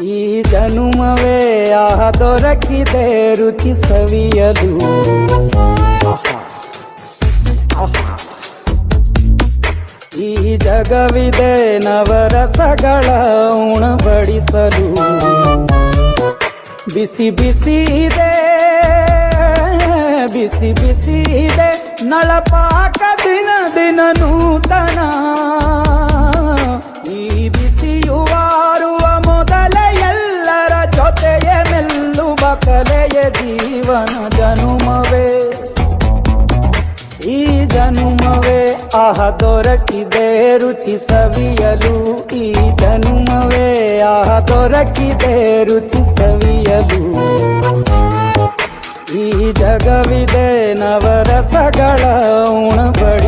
ಈ ಜನುಮವೇ ಆಹ ದೊರಕಿದೆ ರುಚಿ ಸವಿಯಲು. ಆಹಾ, ಆಹಾ. ಈ ಜಗವಿದೆ ನವರಸಗಳ ಉಣಬಡಿಸಲು. ಬಿಸಿ ಬಿಸಿ ಇದೆ, ಬಿಸಿ ಬಿಸಿ ಇದೆ ನಳಪಾಕ ದಿನ ದಿನ ನೂತನ. ಈ ಬಿಸಿಯುವಾರುವ ಮೊದಲೇ ಎಲ್ಲರ ಜೊತೆಯೇ ಮೆಲ್ಲುವ ಕಲೆಯ ಜೀವನ ಜನುಮವೇ. ಈ ಜನುಮವೇ ಆಹ ದೊರಕಿದೆ ರುಚಿ ಸವಿಯಲು. ಈ ಜನುಮವೇ ಆಹ ದೊರಕಿದೆ ರುಚಿ ಸವಿಯಲು. ಈ ಜಗವಿದೆ ನವರಸಗಳ ಉಣಬಡಿ